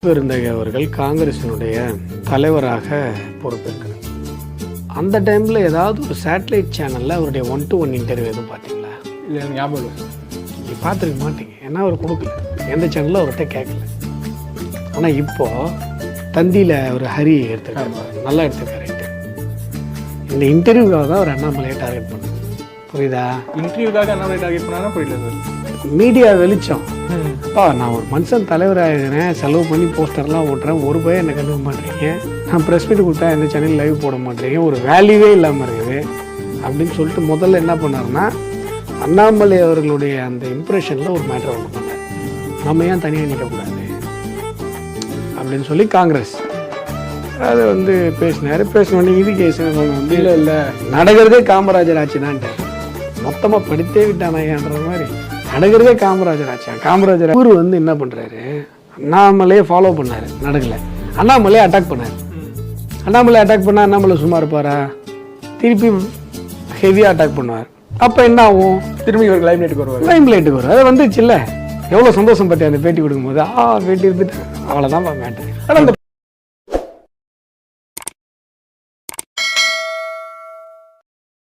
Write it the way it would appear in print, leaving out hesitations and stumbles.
பெருந்தகை அவர்கள் காங்கிரசினுடைய தலைவராக பொறுப்பேற்கிறார். அந்த டைமில் ஏதாவது ஒரு சேட்டலைட் சேனலில் அவருடைய 1-to-1 இன்டர்வியூ எதுவும் பார்த்தீங்களா? இது எனக்கு ஞாபகம். நீங்கள் பார்த்துருக்க மாட்டீங்க, ஏன்னா அவர் கொடுக்கல, எந்த சேனலில் அவர்கிட்ட கேட்கல. ஆனால் இப்போது தந்தியில் ஒரு ஹரி எடுத்துருக்காரு, நல்லா எடுத்துருக்காரு. இந்த இன்டர்வியூக்காக தான் அவர் அண்ணாமலையை டார்கெட் பண்ணார். புரியுதா? இன்டர்வியூக்காக அண்ணாமலை டார்கெட் பண்ணா புரியல சார். மீடியா வெளிச்சம். அப்பா, நான் ஒரு மனுஷன் தலைவராகிறேன், செலவு பண்ணி போஸ்டர்லாம் ஓட்டுறேன், ஒரு பையன் என்னை கண்டுக்க மாட்டேறீங்க, நான் ப்ரெஸ் மீட் கொடுத்தா எந்த சேனல் லைவ் போட மாட்டேறீங்க, ஒரு வேல்யூவே இல்லாமல் இருக்குது அப்படின்னு சொல்லிட்டு முதல்ல என்ன பண்ணாருன்னா, அண்ணாமலை அவர்களுடைய அந்த இம்ப்ரெஷனில் ஒரு மேட்டர் ஒன்று பண்ணார். நம்ம ஏன் தனியாக நிற்கக்கூடாது அப்படின்னு சொல்லி காங்கிரஸ் அது வந்து பேசினோடனே இது கேஸ் வந்து இல்லை நடக்கிறதே காமராஜர் ஆட்சி தான்ட்டு மொத்தமாக படித்தே விட்டானான்ற மாதிரி நடக்கிறதே காமராஜர் ஆட்சியா. காமராஜர் ஊர் வந்து என்ன பண்ணுறாரு, அண்ணாமலையே ஃபாலோ பண்ணார், நடக்கலை, அண்ணாமலையே அட்டாக் பண்ணார். அண்ணாமலை அட்டாக் பண்ணால் அண்ணாமலை சும்மா இருப்பாரா? திருப்பி ஹெவியாக அட்டாக் பண்ணுவார். அப்போ என்ன ஆகும்? திரும்பி இவர் லைம்லைட்டுக்கு வருவார். லைம்லைட்டுக்கு வரும். அது வந்துச்சு இல்லை, எவ்வளோ சந்தோஷம் பற்றி அந்த பேட்டி கொடுக்கும்போது பேட்டி இருந்துட்டு அவ்வளோதான் மேட்டர். ஆனால் அந்த